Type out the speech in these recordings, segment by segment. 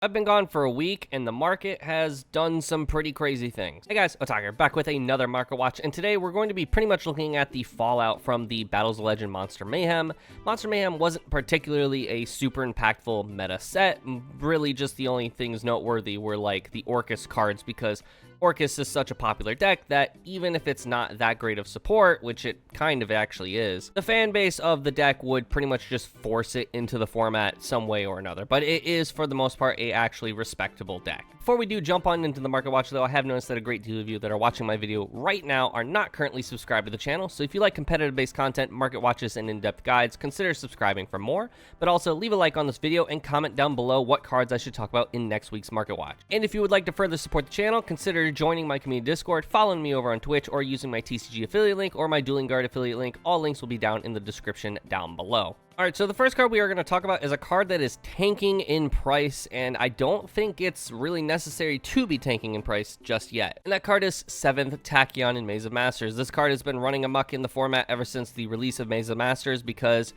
I've been gone for a week, and the market has done some pretty crazy things. Hey guys, Otaker, back with another Market Watch, and today we're going to be pretty much looking at the fallout from the Battles of Legend Monster Mayhem. Monster Mayhem wasn't particularly a super impactful meta set. Really, just the only things noteworthy were like the Orcus cards, because Orcus is such a popular deck that even if it's not that great of support, which it kind of actually is, the fan base of the deck would pretty much just force it into the format some way or another. But it is, for the most part, a actually respectable deck. Before we do jump on into the Market Watch, though, I have noticed that a great deal of you that are watching my video right now are not currently subscribed to the channel. So if you like competitive-based content, market watches, and in-depth guides, consider subscribing for more. But also leave a like on this video and comment down below what cards I should talk about in next week's Market Watch. And if you would like to further support the channel, consider joining my community Discord, following me over on Twitch, or using my TCG affiliate link or my Dueling Guard affiliate link. All links will be down in the description down below. Alright, so the first card we are going to talk about is a card that is tanking in price, and I don't think it's really necessary to be tanking in price just yet. And that card is 7th Tachyon in Maze of Masters. This card has been running amok in the format ever since the release of Maze of Masters because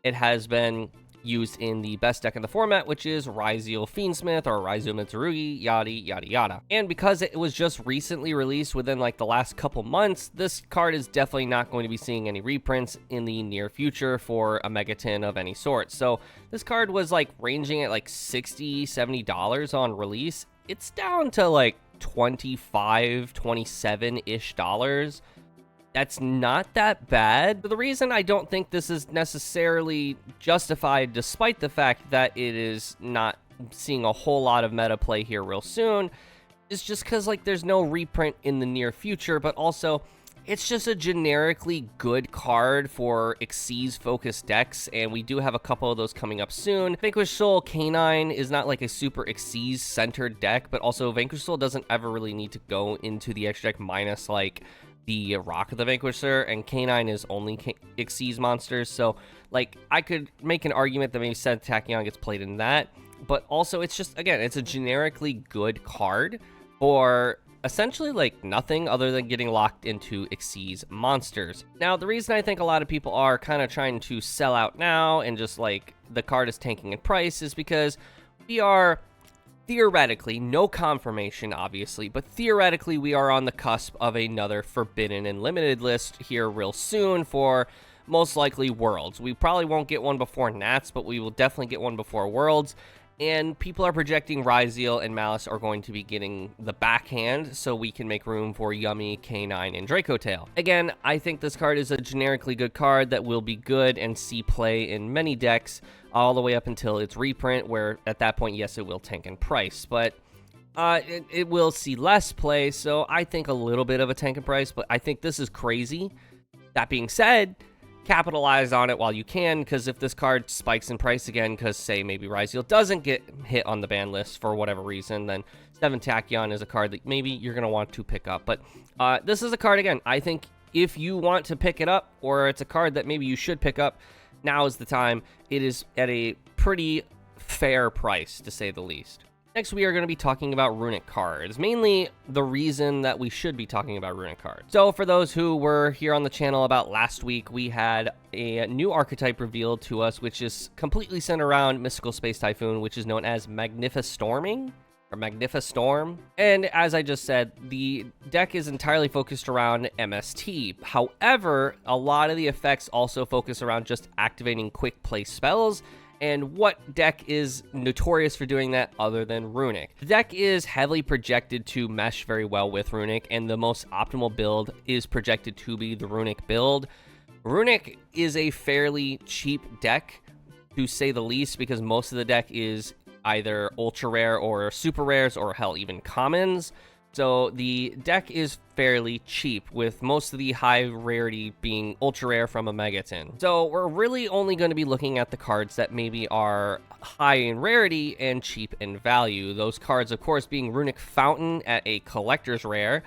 it has been used in the best deck in the format, which is Ryzeal Fiendsmith or Ryzeal Mitsurugi, yada yada yada. And because it was just recently released within like the last couple months, this card is definitely not going to be seeing any reprints in the near future for a Megaton of any sort. So this card was like ranging at like $60-$70 on release. It's down to like $25-$27-ish dollars. That's not that bad. But the reason I don't think this is necessarily justified, despite the fact that it is not seeing a whole lot of meta play here real soon, is just because like there's no reprint in the near future, but also it's just a generically good card for Xyz focused decks, and we do have a couple of those coming up soon. Vanquish Soul Canine is not like a super Xyz centered deck, but also Vanquish Soul doesn't ever really need to go into the extra deck minus like the Rock of the Vanquisher, and Canine is only Xyz monsters, so like I could make an argument that maybe 7th Tachyon gets played in that, but also it's just, again, it's a generically good card for essentially like nothing other than getting locked into Xyz monsters. Now, the reason I think a lot of people are kind of trying to sell out now and just like the card is tanking in price is because we are theoretically, no confirmation obviously, but theoretically we are on the cusp of another Forbidden and Limited list here real soon for most likely Worlds. We probably won't get one before Nats, but we will definitely get one before Worlds. And people are projecting Ryzeal and Malice are going to be getting the backhand so we can make room for Yummy, K9, and Draco Tail. Again, I think this card is a generically good card that will be good and see play in many decks all the way up until its reprint, where at that point, yes, it will tank in price. But it will see less play, so I think a little bit of a tank in price, but I think this is crazy. That being said, capitalize on it while you can, because if this card spikes in price again, because say maybe Ryzeal doesn't get hit on the ban list for whatever reason, then 7th Tachyon is a card that maybe you're going to want to pick up. But this is a card, again, I think if you want to pick it up, or it's a card that maybe you should pick up, now is the time. It is at a pretty fair price, to say the least. Next, we are going to be talking about runic cards, mainly the reason that we should be talking about runic cards. So for those who were here on the channel about last week, we had a new archetype revealed to us, which is completely centered around Mystical Space Typhoon, which is known as Magnifistorming, or Magnifistorm. And as I just said, the deck is entirely focused around MST. However, a lot of the effects also focus around just activating quick play spells. And what deck is notorious for doing that other than Runic? The deck is heavily projected to mesh very well with Runic, and the most optimal build is projected to be the Runic build. Runic is a fairly cheap deck, to say the least, because most of the deck is either ultra rare or super rares, or hell, even commons. So the deck is fairly cheap, with most of the high rarity being ultra rare from a Megaton. So we're really only going to be looking at the cards that maybe are high in rarity and cheap in value. Those cards, of course, being Runic Fountain at a collector's rare.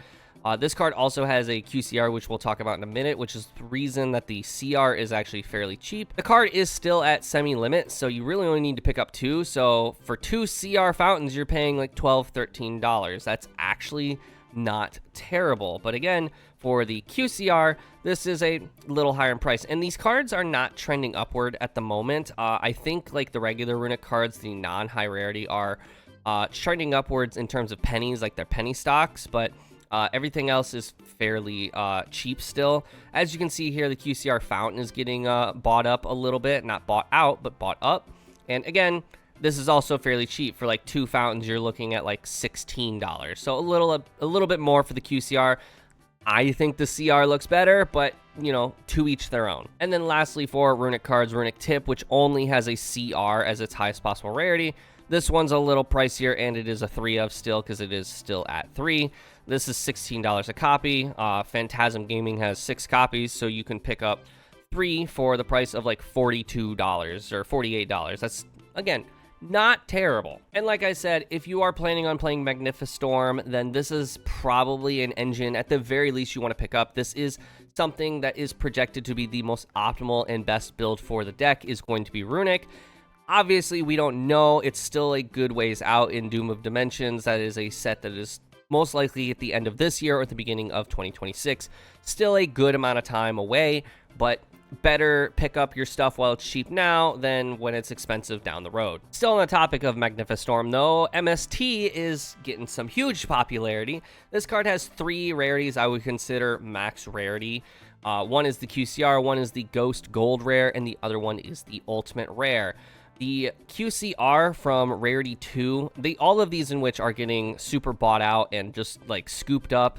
This card also has a QCR, which we'll talk about in a minute, which is the reason that the CR is actually fairly cheap. The card is still at semi-limit, so you really only need to pick up 2. So for 2 CR fountains, you're paying like $12, $13. That's actually not terrible. But again, for the QCR, this is a little higher in price. And these cards are not trending upward at the moment. I think like the regular runic cards, the non-high rarity, are trending upwards in terms of pennies, like their penny stocks, but everything else is fairly cheap still. As you can see here, the QCR fountain is getting bought up a little bit. Not bought out, but bought up. And again, this is also fairly cheap. For like 2 fountains, you're looking at like $16. So a little bit more for the QCR. I think the CR looks better, but, you know, to each their own. And then lastly, for Runic cards, Runic Tip, which only has a CR as its highest possible rarity. This one's a little pricier, and it is a 3 of still, because it is still at 3. This is $16 a copy. Phantasm Gaming has 6 copies, so you can pick up 3 for the price of like $42 or $48. That's, again, not terrible. And like I said, if you are planning on playing Magnifistorm, then this is probably an engine at the very least you want to pick up. This is something that is projected to be the most optimal and best build for the deck, is going to be Runic. Obviously, we don't know. It's still a good ways out in Doom of Dimensions. That is a set that is most likely at the end of this year or at the beginning of 2026. Still a good amount of time away, but better pick up your stuff while it's cheap now than when it's expensive down the road. Still on the topic of Magnifistorm, though, MST is getting some huge popularity. This card has 3 rarities I would consider max rarity. One is the QCR, one is the Ghost Gold Rare, and the other one is the Ultimate Rare. The QCR from Rarity 2, all of these in which are getting super bought out and just like scooped up,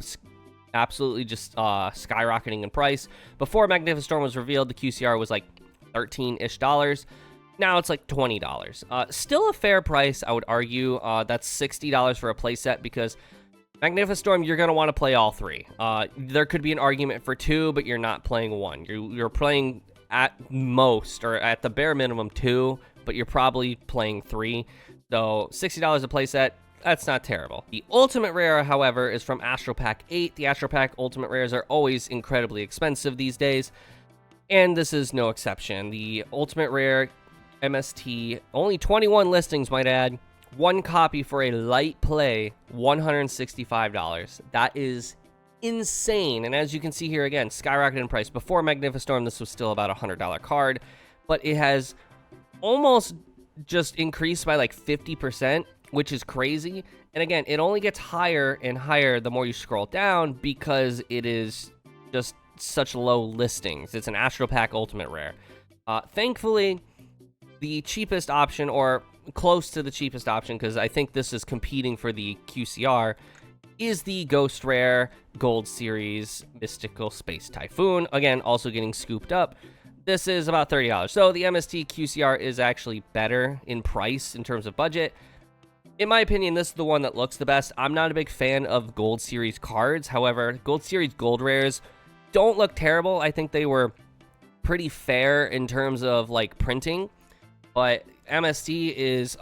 absolutely just skyrocketing in price. Before Magnifistorm was revealed, the QCR was like $13-ish. Now it's like $20. Still a fair price, I would argue. That's $60 for a playset, because Magnifistorm, you're going to want to play all 3. There could be an argument for 2, but you're not playing 1. You're playing at most, or at the bare minimum, 2, but you're probably playing 3. So $60 a playset, that's not terrible. The Ultimate Rare, however, is from Astral Pack 8. The Astral Pack Ultimate Rares are always incredibly expensive these days, and this is no exception. The Ultimate Rare MST, only 21 listings, might add. 1 copy for a light play, $165. That is insane. And as you can see here, again, skyrocketed in price. Before Magnifistorm, this was still about a $100 card, but it has almost just increased by like 50%, which is crazy. And again, it only gets higher and higher the more you scroll down, because it is just such low listings. It's an Astral Pack Ultimate Rare. Thankfully, the cheapest option, or close to the cheapest option, because I think this is competing for the QCR, is the Ghost Rare Gold Series Mystical Space Typhoon. Again, also getting scooped up. This is about $30. So the MST QCR is actually better in price in terms of budget. In my opinion, this is the one that looks the best. I'm not a big fan of Gold Series cards. However, Gold Series Gold Rares don't look terrible. I think they were pretty fair in terms of like printing, but MST is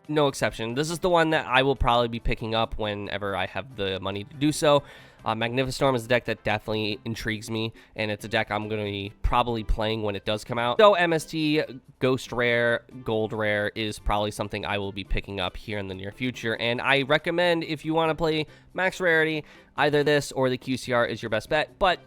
no exception. This is the one that I will probably be picking up whenever I have the money to do so. Magnifistorm is a deck that definitely intrigues me, and it's a deck I'm going to be probably playing when it does come out. So MST Ghost Rare, Gold Rare is probably something I will be picking up here in the near future, and I recommend, if you want to play max rarity, either this or the QCR is your best bet. But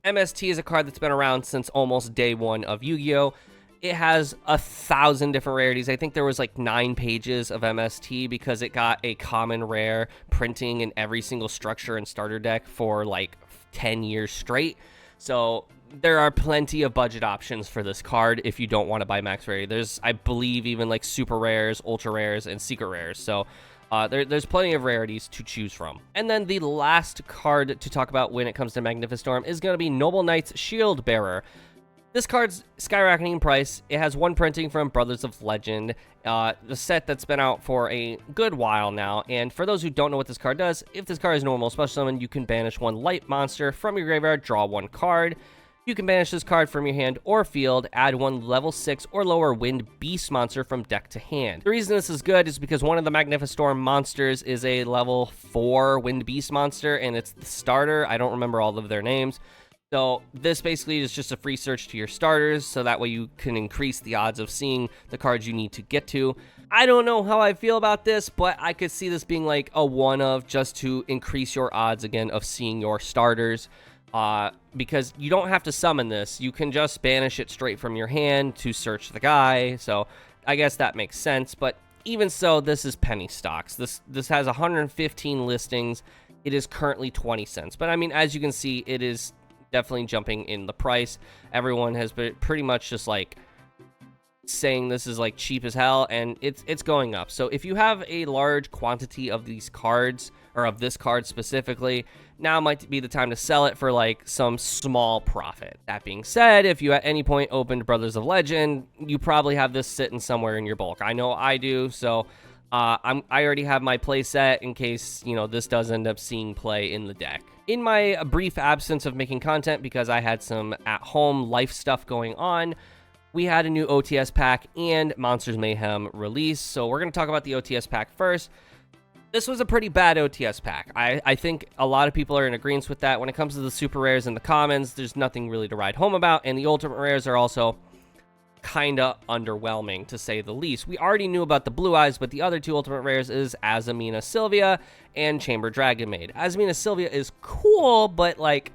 MST is a card that's been around since almost day 1 of Yu-Gi-Oh! It has 1,000 different rarities. I think there was like 9 pages of MST, because it got a common rare printing in every single structure and starter deck for like 10 years straight. So there are plenty of budget options for this card if you don't want to buy max rarity. There's, I believe, even like super rares, ultra rares, and secret rares. So there's plenty of rarities to choose from. And then the last card to talk about when it comes to Magnifistorm is going to be Noble Knight's Shield Bearer. This card's skyrocketing in price. It has 1 printing from Brothers of Legend, the set that's been out for a good while now. And for those who don't know what this card does, if this card is normal special summon, you can banish 1 light monster from your graveyard, draw 1 card. You can banish this card from your hand or field, add 1 level 6 or lower wind beast monster from deck to hand. The reason this is good is because one of the Magnifistorm monsters is a level 4 wind beast monster, and it's the starter. I don't remember all of their names. So this basically is just a free search to your starters, so that way you can increase the odds of seeing the cards you need to get to. I don't know how I feel about this, but I could see this being like a one-of, just to increase your odds again of seeing your starters. Because you don't have to summon this. You can just banish it straight from your hand to search the guy. So I guess that makes sense. But even so, this is penny stocks. This has 115 listings. It is currently 20 cents. But I mean, as you can see, it is definitely jumping in the price. Everyone has been pretty much just like saying this is like cheap as hell, and it's going up. So if you have a large quantity of these cards, or of this card specifically, now might be the time to sell it for like some small profit. That being said, if you at any point opened Brothers of Legend, you probably have this sitting somewhere in your bulk. I know I do, so I already have my play set in case, you know, this does end up seeing play in the deck. In my brief absence of making content because I had some at-home life stuff going on, we had a new OTS pack and Monsters Mayhem release. So we're going to talk about the OTS pack first. This was a pretty bad OTS pack. I think a lot of people are in agreement with that. When it comes to the super rares and the commons, there's nothing really to ride home about, and the ultimate rares are also kind of underwhelming, to say the least. We already knew about the Blue Eyes, but the other two ultimate rares is Azamina Sylvia and Chamber Dragon Maid. Azamina Sylvia is cool, but like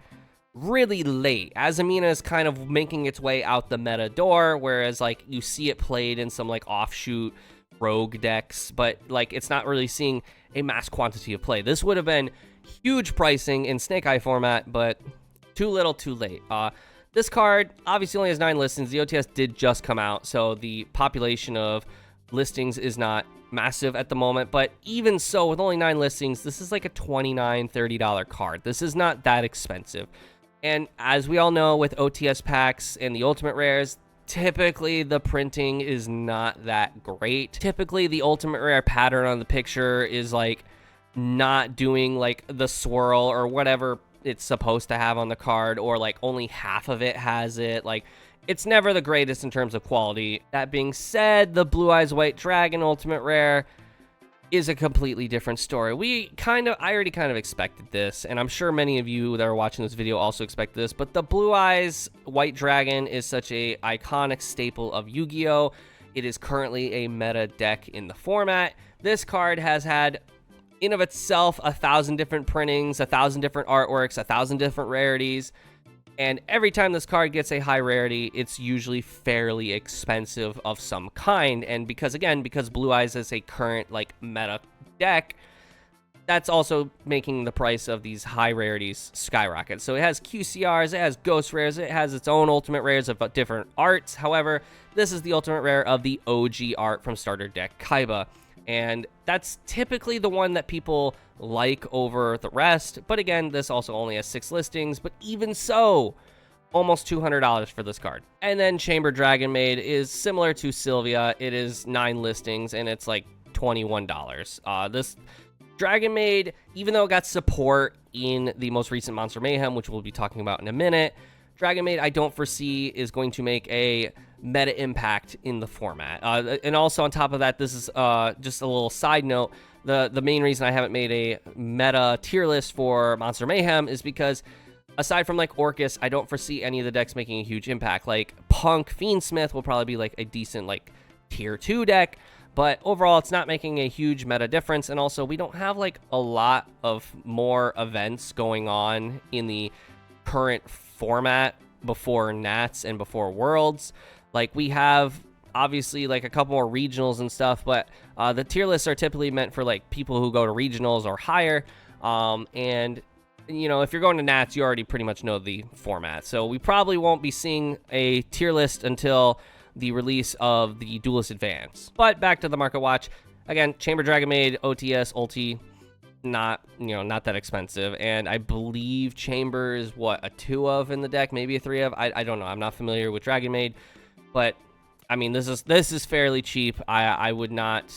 really late. Azamina is kind of making its way out the meta door, whereas like you see it played in some like offshoot rogue decks, but like it's not really seeing a mass quantity of play. This would have been huge pricing in Snake Eye format, but too little too late. This card obviously only has 9 listings. The OTS did just come out, so the population of listings is not massive at the moment, but even so, with only 9 listings, this is like a $29, $30 card. This is not that expensive. And as we all know, with OTS packs and the ultimate rares, typically the printing is not that great. Typically the ultimate rare pattern on the picture is like not doing like the swirl or whatever it's supposed to have on the card, or like only half of it has it. Like it's never the greatest in terms of quality. That being said, the Blue Eyes White Dragon ultimate rare is a completely different story. I already kind of expected this, and I'm sure many of you that are watching this video also expect this, but the Blue Eyes White Dragon is such a iconic staple of Yu-Gi-Oh! It is currently a meta deck in the format. This card has had, in of itself, 1,000 different printings, 1,000 different artworks, 1,000 different rarities, and every time this card gets a high rarity, it's usually fairly expensive of some kind. And because Blue Eyes is a current like meta deck, that's also making the price of these high rarities skyrocket. So it has QCRs, it has ghost rares, it has its own ultimate rares of different arts. However, this is the ultimate rare of the OG art from starter deck Kaiba, and that's typically the one that people like over the rest. But again, this also only has 6 listings, but even so, almost $200 for this card. And then Chamber Dragon Maid is similar to Sylvia. It is 9 listings and it's like $21. This Dragon Maid, even though it got support in the most recent Monster Mayhem, which we'll be talking about in a minute, Dragon Maid I don't foresee is going to make a meta impact in the format. And also on top of that, this is just a little side note, the main reason I haven't made a meta tier list for Monster Mayhem is because aside from like Orcus, I don't foresee any of the decks making a huge impact. Like Punk Fiendsmith will probably be like a decent like tier 2 deck, but overall it's not making a huge meta difference. And also we don't have like a lot of more events going on in the current format before Nats and before Worlds. Like we have obviously like a couple more regionals and stuff, but the tier lists are typically meant for like people who go to regionals or higher. And you know, if you're going to Nats, you already pretty much know the format. So we probably won't be seeing a tier list until the release of the Duelist Advance. But back to the Market Watch. Again, Chamber Dragon Maid, OTS, Ulti, not that expensive. And I believe Chamber is what, a 2 of in the deck, maybe a 3 of. I don't know. I'm not familiar with Dragon Maid, but I mean, this is fairly cheap. I would not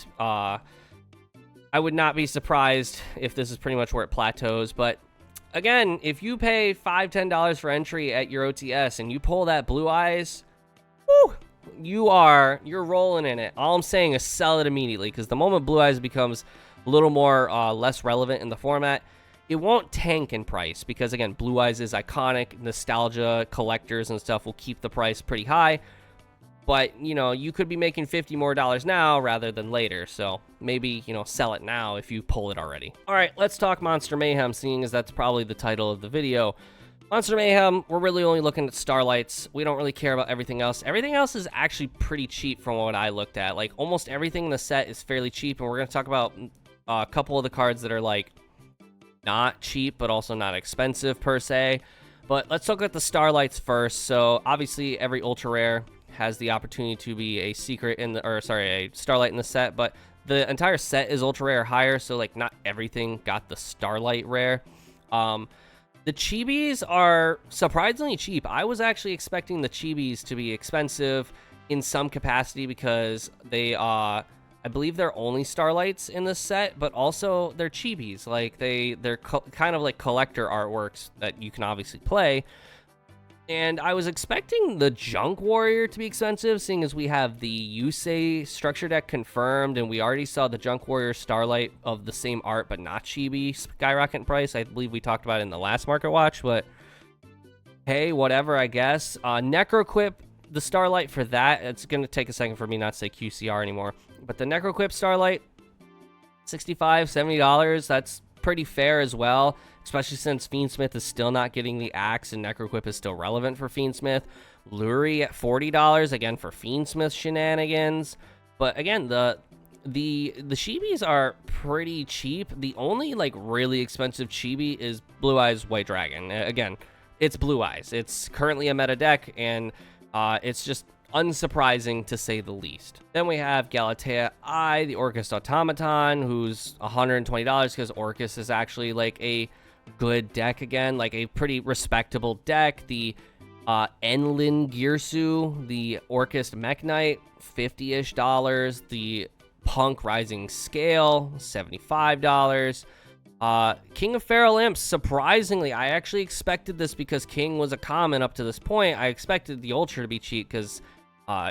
be surprised if this is pretty much where it plateaus. But again, if you pay $5-10 for entry at your OTS and you pull that Blue Eyes, woo, you're rolling in it. All I'm saying is sell it immediately, because the moment Blue Eyes becomes a little more less relevant in the format, it won't tank in price, because again, Blue Eyes is iconic. Nostalgia collectors and stuff will keep the price pretty high. But, you know, you could be making $50 more now rather than later. So maybe, you know, sell it now if you pull it already. All right, let's talk Monster Mayhem, seeing as that's probably the title of the video. Monster Mayhem, we're really only looking at Starlights. We don't really care about everything else. Everything else is actually pretty cheap from what I looked at. Like, almost everything in the set is fairly cheap, and we're going to talk about a couple of the cards that are, like, not cheap, but also not expensive, per se. But let's look at the Starlights first. So, obviously, every Ultra Rare has the opportunity to be a secret in the, or sorry, a Starlight in the set, but the entire set is Ultra Rare or higher, so, like, not everything got the Starlight Rare. The Chibis are surprisingly cheap. I was actually expecting the Chibis to be expensive in some capacity because they, I believe they're only Starlights in this set, but also they're Chibis. Like, they're kind of like collector artworks that you can obviously play. And I was expecting the Junk Warrior to be expensive, seeing as we have the Yusei structure deck confirmed, and we already saw the Junk Warrior Starlight of the same art, but not Chibi, skyrocket in price. I believe we talked about it in the last Market Watch, but hey, whatever, I guess. Necroquip, the Starlight for that, it's going to take a second for me not to say QCR anymore, but the Necroquip Starlight, $65, $70, that's pretty fair as well, especially since Fiendsmith is still not getting the axe and Necroquip is still relevant for Fiendsmith. Lurie at $40, again, for Fiendsmith shenanigans. But again, the Chibis are pretty cheap. The only, like, really expensive Chibi is Blue Eyes White Dragon. Again, it's Blue Eyes. It's currently a meta deck, and it's just unsurprising to say the least. Then we have Galatea I, the Orcus Automaton, who's $120 because Orcus is actually like a good deck again, like a pretty respectable deck. The Enlin Girsu, the Orcus Mech Knight, $50-ish. The Punk Rising Scale, $75. King of Feral Imps, surprisingly, I actually expected this because King was a common up to this point. I expected the Ultra to be cheap because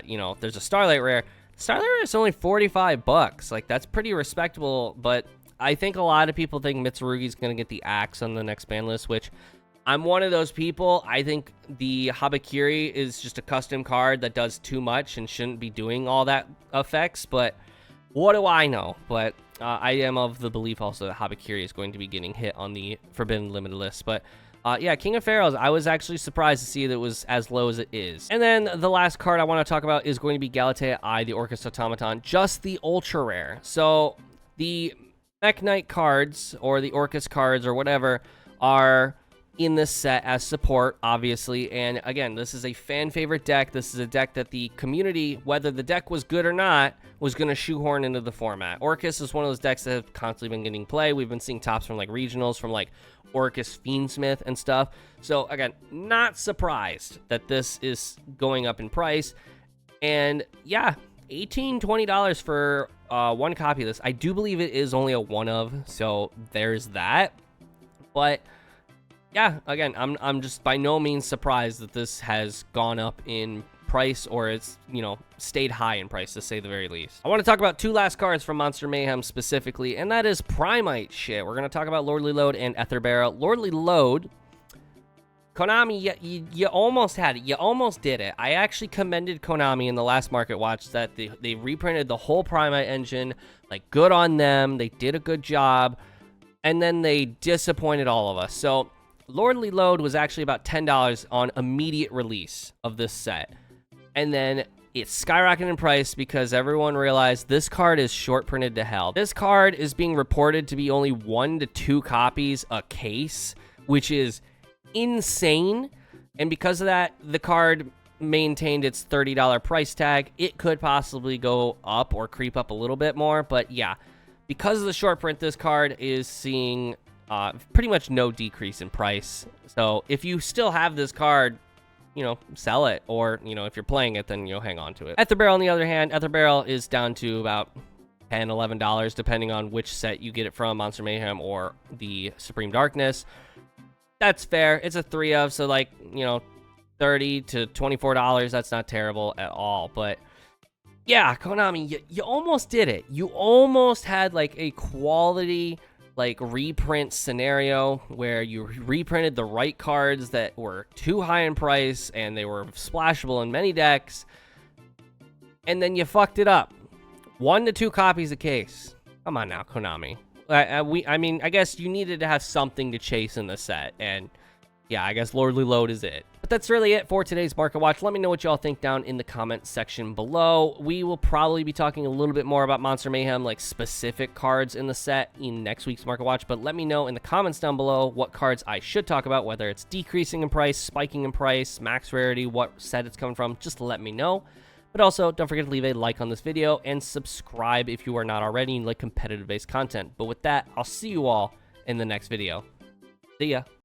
you know, there's a Starlight Rare. Starlight Rare is only $45. Like, that's pretty respectable, but I think a lot of people think Mitsurugi's going to get the axe on the next ban list, which I'm one of those people. I think the Habakiri is just a custom card that does too much and shouldn't be doing all that effects, but what do I know? But I am of the belief also that Habakiri is going to be getting hit on the Forbidden Limited list, but yeah, King of Pharaohs, I was actually surprised to see that it was as low as it is. And then the last card I want to talk about is going to be Galatea I, the Orcus Automaton, just the Ultra Rare. So the Mech Knight cards, or the Orcus cards, or whatever, are in this set as support, obviously. And again, this is a fan favorite deck. This is a deck that the community, whether the deck was good or not, was going to shoehorn into the format. Orcus is one of those decks that have constantly been getting play. We've been seeing tops from like regionals, from like Orcus Fiendsmith and stuff. So again, not surprised that this is going up in price. And yeah, $18, $20 for one copy of this. I do believe it is only a one of, so there's that. But yeah, again, I'm just by no means surprised that this has gone up in price, or it's, you know, stayed high in price, to say the very least. I want to talk about two last cards from Monster Mayhem specifically, and that is Primite shit. We're going to talk about Lordly Load and Ether Barrel. Lordly Load, Konami, you almost had it. You almost did it. I actually commended Konami in the last Market Watch that they reprinted the whole Primite engine. Like, good on them. They did a good job. And then they disappointed all of us. So Lordly Load was actually about $10 on immediate release of this set. And then it skyrocketed in price because everyone realized this card is short printed to hell. This card is being reported to be only 1 to 2 copies a case, which is insane. And because of that, the card maintained its $30 price tag. It could possibly go up or creep up a little bit more, but yeah, because of the short print, this card is seeing pretty much no decrease in price. So if you still have this card, you know, sell it, or, you know, if you're playing it, then you'll hang on to it. Ether Barrel, on the other hand, Ether Barrel is down to about $10, $11, depending on which set you get it from, Monster Mayhem or the Supreme Darkness. That's fair. It's a 3 of, so like, you know, $30 to $24. That's not terrible at all. But yeah, Konami, you almost did it. You almost had like a quality like reprint scenario where you reprinted the right cards that were too high in price and they were splashable in many decks, and then you fucked it up. 1 to 2 copies a case. Come on now, Konami. I mean, I guess you needed to have something to chase in the set, and yeah, I guess Lordly Load is it. But that's really it for today's Market Watch. Let me know what y'all think down in the comment section below. We will probably be talking a little bit more about Monster Mayhem, like specific cards in the set in next week's Market Watch, but let me know in the comments down below what cards I should talk about, whether it's decreasing in price, spiking in price, max rarity, what set it's coming from. Just let me know. But also, don't forget to leave a like on this video and subscribe if you are not already and like competitive-based content. But with that, I'll see you all in the next video. See ya.